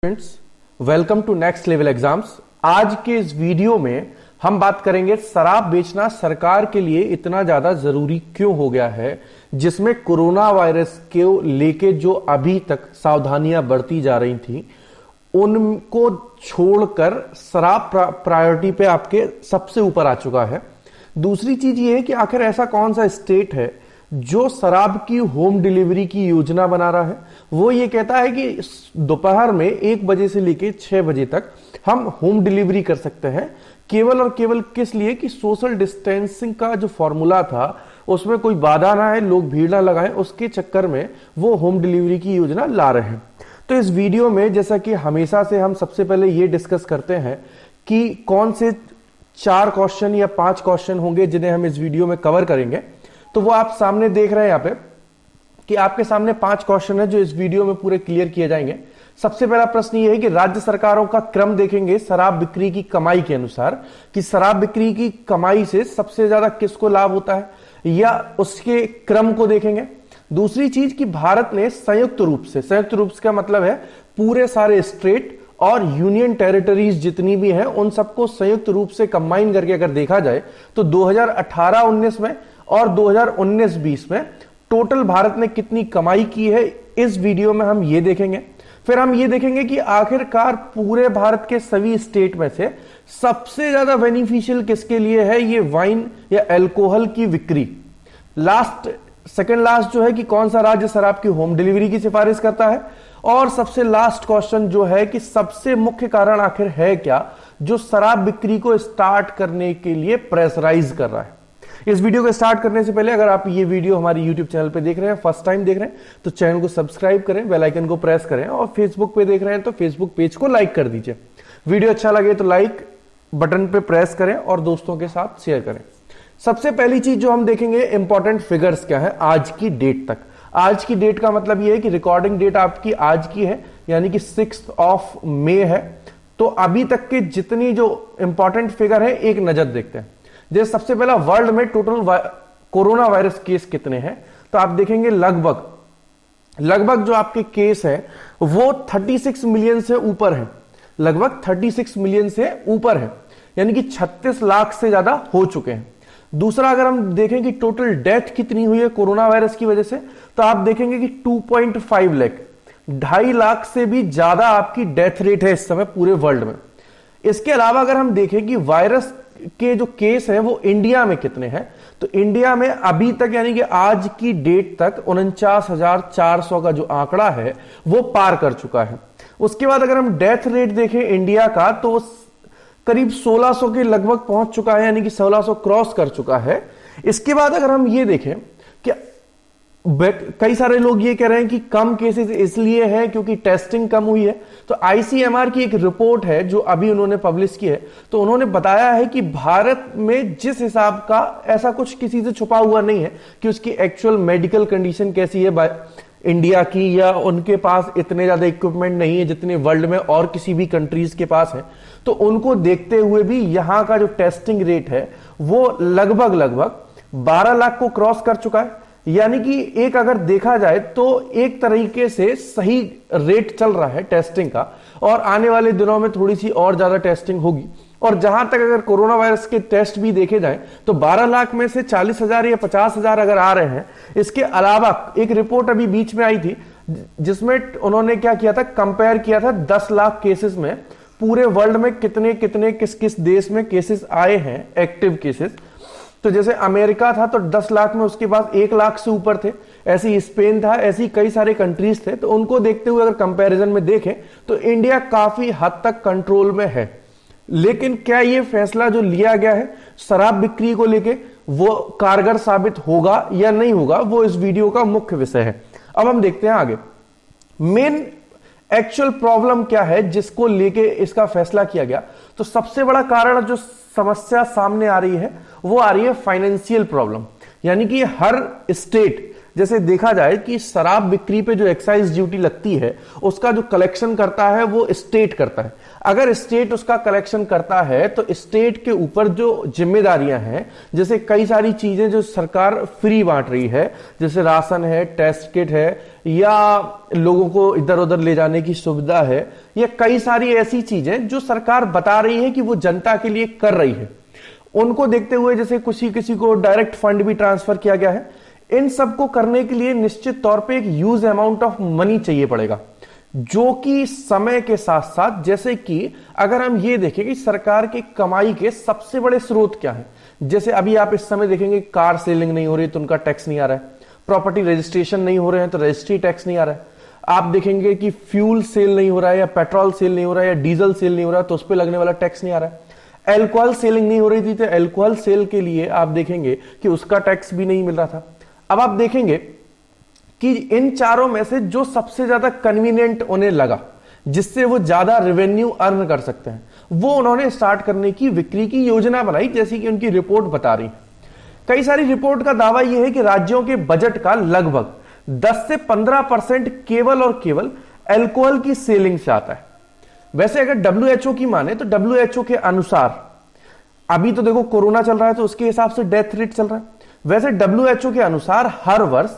Friends, welcome to next level exams. आज के इस वीडियो में हम बात करेंगे शराब बेचना सरकार के लिए इतना ज्यादा जरूरी क्यों हो गया है, जिसमें कोरोना वायरस को लेके जो अभी तक सावधानियां बरती जा रही थी उनको छोड़कर शराब प्रायोरिटी पे आपके सबसे ऊपर आ चुका है। दूसरी चीज ये है कि आखिर ऐसा कौन सा स्टेट है जो शराब की होम डिलीवरी की योजना बना रहा है। वो ये कहता है कि दोपहर में 1 बजे से लेकर 6 बजे तक हम होम डिलीवरी कर सकते हैं, केवल और केवल किस लिए कि सोशल डिस्टेंसिंग का जो फॉर्मूला था उसमें कोई बाधा ना है, लोग भीड़ ना लगाएं, उसके चक्कर में वो होम डिलीवरी की योजना ला रहे हैं। तो इस वीडियो में जैसा कि हमेशा से हम सबसे पहले ये डिस्कस करते हैं कि कौन से 4 क्वेश्चन या 5 क्वेश्चन होंगे जिन्हें हम इस वीडियो में कवर करेंगे। तो वो आप सामने देख रहे हैं यहाँ पे कि आपके सामने 5 क्वेश्चन है जो इस वीडियो में पूरे क्लियर किए जाएंगे। सबसे पहला प्रश्न ये है कि राज्य सरकारों का क्रम देखेंगे शराब बिक्री की कमाई के अनुसार, कि शराब बिक्री की कमाई से सबसे ज्यादा किसको लाभ होता है, या उसके क्रम को देखेंगे। दूसरी चीज कि भारत ने संयुक्त रूप से का मतलब है पूरे सारे स्टेट और यूनियन टेरिटरीज जितनी भी हैं उन सबको संयुक्त रूप से कंबाइन करके अगर देखा जाए तो 2018-19 में और 2019-20 में टोटल भारत ने कितनी कमाई की है, इस वीडियो में हम ये देखेंगे। फिर हम ये देखेंगे कि आखिरकार पूरे भारत के सभी स्टेट में से सबसे ज्यादा बेनिफिशियल किसके लिए है, ये वाइन या अल्कोहल की बिक्री। सेकंड लास्ट जो है कि कौन सा राज्य शराब की होम डिलीवरी की सिफारिश करता है, और सबसे लास्ट क्वेश्चन जो है कि सबसे मुख्य कारण आखिर है क्या जो शराब बिक्री को स्टार्ट करने के लिए प्रेशराइज कर रहा है। इस वीडियो को स्टार्ट करने से पहले अगर आप ये वीडियो हमारी यूट्यूब चैनल पे देख रहे हैं, फर्स्ट टाइम देख रहे हैं, तो चैनल को सब्सक्राइब करें, बेल आइकन को प्रेस करें, और फेसबुक पे देख रहे हैं तो फेसबुक पेज को लाइक कर दीजिए। वीडियो अच्छा लगे तो लाइक बटन पे प्रेस करें और दोस्तों के साथ शेयर करें। सबसे पहली चीज जो हम देखेंगे, इंपॉर्टेंट फिगर्स क्या है आज की डेट तक। आज की डेट का मतलब यह है कि रिकॉर्डिंग डेट आपकी आज की है, यानी कि 6 मई है। तो अभी तक के जितनी जो इंपॉर्टेंट फिगर है एक नजर देखते हैं। जैसे सबसे पहला, वर्ल्ड में टोटल कोरोना वायरस केस कितने हैं, तो आप देखेंगे लगभग जो आपके केस है वो 36 मिलियन से ऊपर है, लगभग 36 मिलियन से ऊपर है, यानी कि 36 लाख से ज्यादा हो चुके हैं। दूसरा, अगर हम देखें कि टोटल डेथ कितनी हुई है कोरोना वायरस की वजह से, तो आप देखेंगे कि 2.5 लाख, 2.5 लाख से भी ज्यादा आपकी डेथ रेट है इस समय पूरे वर्ल्ड में। इसके अलावा अगर हम देखें कि वायरस के जो केस हैं वो इंडिया में कितने हैं, तो इंडिया में अभी तक यानी कि आज की डेट तक 49,400 का जो आंकड़ा है वो पार कर चुका है। उसके बाद अगर हम डेथ रेट देखें इंडिया का, तो करीब 1600 के लगभग पहुंच चुका है, यानी कि 1600 क्रॉस कर चुका है। इसके बाद अगर हम ये देखें कि कई सारे लोग ये कह रहे हैं कि कम केसेस इसलिए हैं क्योंकि टेस्टिंग कम हुई है, तो आईसीएमआर की एक रिपोर्ट है जो अभी उन्होंने पब्लिश की है, तो उन्होंने बताया है कि भारत में जिस हिसाब का ऐसा कुछ किसी से छुपा हुआ नहीं है कि उसकी एक्चुअल मेडिकल कंडीशन कैसी है इंडिया की, या उनके पास इतने ज्यादा इक्विपमेंट नहीं है जितने वर्ल्ड में और किसी भी कंट्रीज के पास है। तो उनको देखते हुए भी यहां का जो टेस्टिंग रेट है वो लगभग 12 लाख को क्रॉस कर चुका है, यानी कि एक अगर देखा जाए तो एक तरीके से सही रेट चल रहा है टेस्टिंग का, और आने वाले दिनों में थोड़ी सी और ज्यादा टेस्टिंग होगी। और जहां तक अगर कोरोना वायरस के टेस्ट भी देखे जाए तो 12 लाख में से 40,000 या 50,000 अगर आ रहे हैं। इसके अलावा एक रिपोर्ट अभी बीच में आई थी जिसमें उन्होंने क्या किया था, कंपेयर किया था 10 लाख केसेस में पूरे वर्ल्ड में कितने कितने किस किस देश में केसेस आए हैं, एक्टिव केसेस। तो जैसे अमेरिका था तो 10 लाख में उसके पास 1 लाख से ऊपर थे, ऐसे ही स्पेन था, ऐसी कई सारे कंट्रीज थे। तो उनको देखते हुए अगर कंपैरिजन में देखें तो इंडिया काफी हद तक कंट्रोल में है। लेकिन क्या ये फैसला जो लिया गया है शराब बिक्री को लेके वो कारगर साबित होगा या नहीं होगा, वो इस वीडियो का मुख्य विषय है। अब हम देखते हैं आगे मेन एक्चुअल प्रॉब्लम क्या है जिसको लेके इसका फैसला किया गया। तो सबसे बड़ा कारण जो समस्या सामने आ रही है वो आ रही है फाइनेंशियल प्रॉब्लम, यानी कि हर स्टेट जैसे देखा जाए कि शराब बिक्री पे जो एक्साइज ड्यूटी लगती है उसका जो कलेक्शन करता है वो स्टेट करता है। अगर स्टेट उसका कलेक्शन करता है तो स्टेट के ऊपर जो जिम्मेदारियां हैं, जैसे कई सारी चीजें जो सरकार फ्री बांट रही है, जैसे राशन है, टेस्ट किट है, या लोगों को इधर उधर ले जाने की सुविधा है, या कई सारी ऐसी चीजें जो सरकार बता रही है कि वो जनता के लिए कर रही है, उनको देखते हुए जैसे किसी को डायरेक्ट फंड भी ट्रांसफर किया गया है। इन सबको करने के लिए निश्चित तौर पे एक ह्यूज अमाउंट ऑफ मनी चाहिए पड़ेगा, जो कि समय के साथ साथ, जैसे कि अगर हम ये देखें कि सरकार की कमाई के सबसे बड़े स्रोत क्या हैं, जैसे अभी आप इस समय देखेंगे कार सेलिंग नहीं हो रही तो उनका टैक्स नहीं आ रहा है, प्रॉपर्टी रजिस्ट्रेशन नहीं हो रहे हैं तो रजिस्ट्री टैक्स नहीं आ रहा है, आप देखेंगे कि फ्यूल सेल नहीं हो रहा है या पेट्रोल सेल नहीं हो रहा है या डीजल सेल नहीं हो रहा है तो उस पर लगने वाला टैक्स नहीं आ रहा है, एल्कोहल सेलिंग नहीं हो रही थी तो एल्कोहल सेल के लिए आप देखेंगे कि उसका टैक्स भी नहीं मिल रहा था। अब आप देखेंगे कि इन चारों में से जो सबसे ज्यादा कन्वीनियंट उन्हें लगा, जिससे वो ज्यादा रेवेन्यू अर्न कर सकते हैं, वो उन्होंने स्टार्ट करने की विक्री की योजना बनाई, जैसी कि उनकी रिपोर्ट बता रही है। कई सारी रिपोर्ट का दावा यह है कि राज्यों के बजट का लगभग 10 से 15% केवल और केवल एल्कोहल की सेलिंग से आता है। वैसे अगर डब्ल्यूएचओ की माने तो डब्ल्यूएचओ के अनुसार, अभी तो देखो कोरोना चल रहा है तो उसके हिसाब से डेथ रेट चल रहा है, वैसे डब्ल्यूएचओ के अनुसार हर वर्ष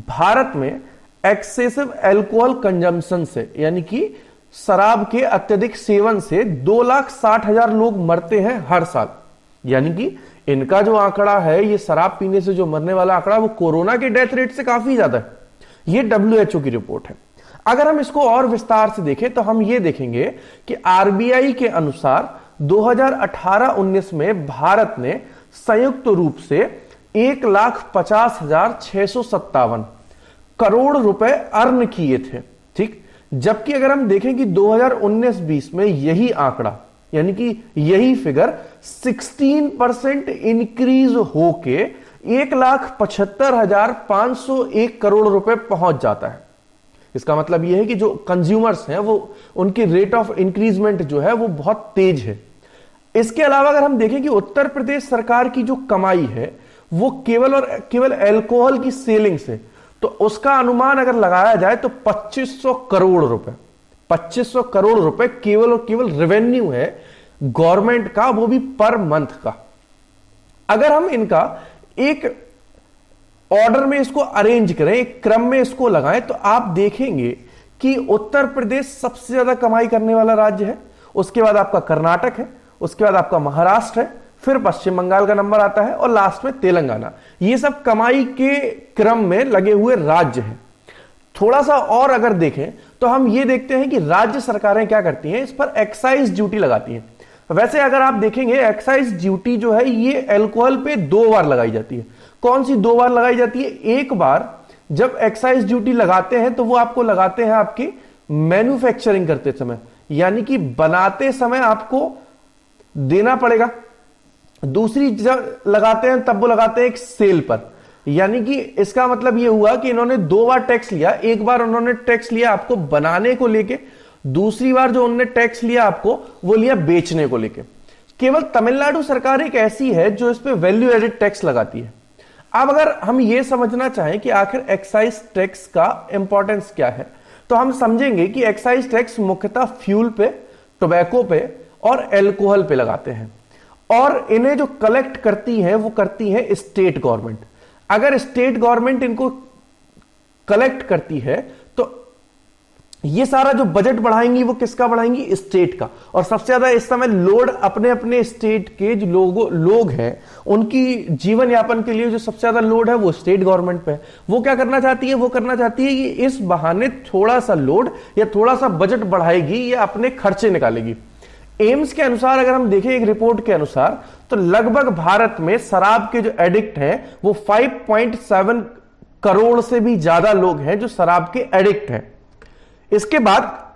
भारत में एक्सेसिव एल्कोहल कंजम्पशन से, यानी कि शराब के अत्यधिक सेवन से 2,60,000 लोग मरते हैं हर साल। यानी कि इनका जो आंकड़ा है, ये शराब पीने से जो मरने वाला आंकड़ा, वो कोरोना के डेथ रेट से काफी ज्यादा है। ये डब्ल्यूएचओ की रिपोर्ट है। अगर हम इसको और विस्तार से देखें तो हम ये देखेंगे कि आरबीआई के अनुसार 2018-19 में भारत ने संयुक्त रूप से 1,50,657 करोड़ रुपए अर्न किए थे, ठीक। जबकि अगर हम देखें कि 2019-20 में यही आंकड़ा, यानी कि यही फिगर 16% इंक्रीज होके 1,75,501 करोड़ रुपए पहुंच जाता है। इसका मतलब यह है कि जो कंज्यूमर्स हैं वो, उनकी रेट ऑफ इंक्रीजमेंट जो है वो बहुत तेज है। इसके अलावा अगर हम देखें कि उत्तर प्रदेश सरकार की जो कमाई है वो केवल और केवल अल्कोहल की सेलिंग से, तो उसका अनुमान अगर लगाया जाए तो 2500 करोड़ रुपए, 2500 करोड़ रुपए केवल और केवल रेवेन्यू है गवर्नमेंट का, वो भी पर मंथ का। अगर हम इनका एक ऑर्डर में इसको अरेंज करें, एक क्रम में इसको लगाएं, तो आप देखेंगे कि उत्तर प्रदेश सबसे ज्यादा कमाई करने वाला राज्य है, उसके बाद आपका कर्नाटक है, उसके बाद आपका महाराष्ट्र है, फिर पश्चिम बंगाल का नंबर आता है और लास्ट में तेलंगाना। ये सब कमाई के क्रम में लगे हुए राज्य हैं। थोड़ा सा और अगर देखें तो हम ये देखते हैं कि राज्य सरकारें क्या करती हैं, इस पर एक्साइज ड्यूटी लगाती हैं। वैसे अगर आप देखेंगे एक्साइज ड्यूटी जो है ये अल्कोहल पे 2 बार लगाई जाती है। कौन सी 2 बार लगाई जाती है? एक बार जब एक्साइज ड्यूटी लगाते हैं तो वो आपको लगाते हैं आपकी मैन्युफैक्चरिंग करते समय, यानी कि बनाते समय आपको देना पड़ेगा। दूसरी जब लगाते हैं तब वो लगाते हैं एक सेल पर, यानी कि इसका मतलब ये हुआ कि इन्होंने 2 बार टैक्स लिया। एक बार उन्होंने टैक्स लिया आपको बनाने को लेके, दूसरी बार जो उन्होंने टैक्स लिया आपको वो लिया बेचने को लेके। केवल तमिलनाडु सरकार एक ऐसी है जो इस पे वैल्यू एडेड टैक्स लगाती है। अब अगर हम ये समझना चाहें कि आखिर एक्साइज टैक्स का इंपॉर्टेंस क्या है, तो हम समझेंगे कि एक्साइज टैक्स मुख्यतः फ्यूल पे, टोबैको पे और एल्कोहल पे लगाते हैं, और इन्हें जो कलेक्ट करती है वो करती है स्टेट गवर्नमेंट। अगर स्टेट गवर्नमेंट इनको कलेक्ट करती है तो ये सारा जो बजट बढ़ाएंगी वो किसका बढ़ाएंगी? स्टेट का। और सबसे ज्यादा इस समय लोड अपने अपने स्टेट के जो लोग हैं उनकी जीवन यापन के लिए जो सबसे ज्यादा लोड है वो स्टेट गवर्नमेंट पे है। वो क्या करना चाहती है? वो करना चाहती है कि इस बहाने थोड़ा सा लोड या थोड़ा सा बजट बढ़ाएगी या अपने खर्चे निकालेगी। एम्स के अनुसार अगर हम देखें एक रिपोर्ट के अनुसार, तो लगभग भारत में शराब के जो एडिक्ट हैं वो 5.7 करोड़ से भी ज्यादा लोग हैं जो शराब के एडिक्ट हैं। इसके बाद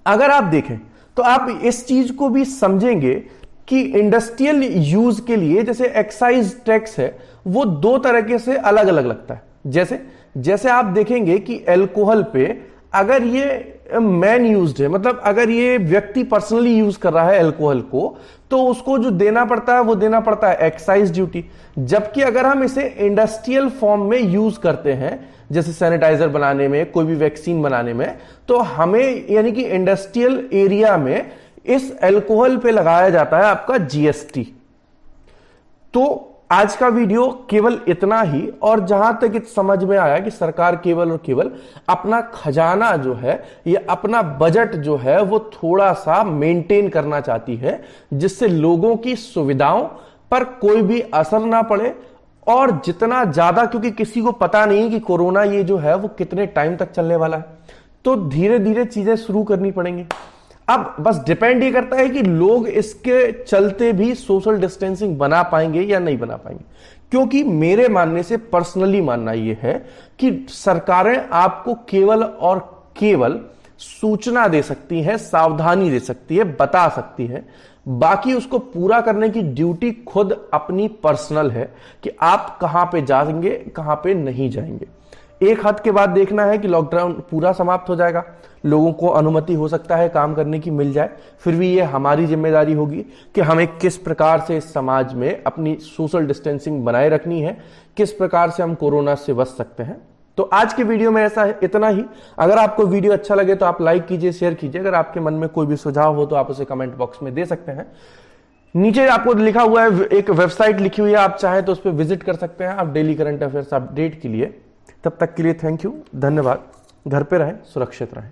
अगर आप देखें तो आप इस चीज को भी समझेंगे कि इंडस्ट्रियल यूज के लिए जैसे एक्साइज टैक्स है वो 2 तरीके से अलग अलग लगता है। जैसे आप देखेंगे कि अल्कोहल पे अगर ये मैन यूज्ड है, मतलब अगर ये व्यक्ति पर्सनली यूज कर रहा है अल्कोहल को, तो उसको जो देना पड़ता है वो देना पड़ता है एक्साइज ड्यूटी। जबकि अगर हम इसे इंडस्ट्रियल फॉर्म में यूज करते हैं, जैसे सैनिटाइजर बनाने में, कोई भी वैक्सीन बनाने में, तो हमें यानी कि इंडस्ट्रियल एरिया में इस अल्कोहल पे लगाया जाता है आपका जीएसटी। तो आज का वीडियो केवल इतना ही, और जहां तक इत समझ में आया कि सरकार केवल और केवल अपना खजाना जो है, ये अपना बजट जो है वो थोड़ा सा मेंटेन करना चाहती है, जिससे लोगों की सुविधाओं पर कोई भी असर ना पड़े। और जितना ज्यादा, क्योंकि किसी को पता नहीं कि कोरोना ये जो है वो कितने टाइम तक चलने वाला है, तो धीरे धीरे चीजें शुरू करनी पड़ेंगी। अब बस डिपेंड ये करता है कि लोग इसके चलते भी सोशल डिस्टेंसिंग बना पाएंगे या नहीं बना पाएंगे। क्योंकि मेरे मानने से, पर्सनली मानना यह है कि सरकारें आपको केवल और केवल सूचना दे सकती हैं, सावधानी दे सकती है, बता सकती है। बाकी उसको पूरा करने की ड्यूटी खुद अपनी पर्सनल है कि आप कहां पे जाएंगे, कहां पे नहीं जाएंगे। एक हद के बाद देखना है कि लॉकडाउन पूरा समाप्त हो जाएगा, लोगों को अनुमति हो सकता है काम करने की मिल जाए, फिर भी ये हमारी जिम्मेदारी होगी कि हमें किस प्रकार से इस समाज में अपनी सोशल डिस्टेंसिंग बनाए रखनी है, किस प्रकार से हम कोरोना से बच सकते हैं। तो आज के वीडियो में ऐसा है, इतना ही। अगर आपको वीडियो अच्छा लगे तो आप लाइक कीजिए, शेयर कीजिए। अगर आपके मन में कोई भी सुझाव हो तो आप उसे कमेंट बॉक्स में दे सकते हैं। नीचे आपको लिखा हुआ है, एक वेबसाइट लिखी हुई है, आप चाहें तो उस पर विजिट कर सकते हैं आप डेली करंट अफेयर्स अपडेट के लिए। तब तक के लिए थैंक यू, धन्यवाद। घर पे रहें, सुरक्षित रहें।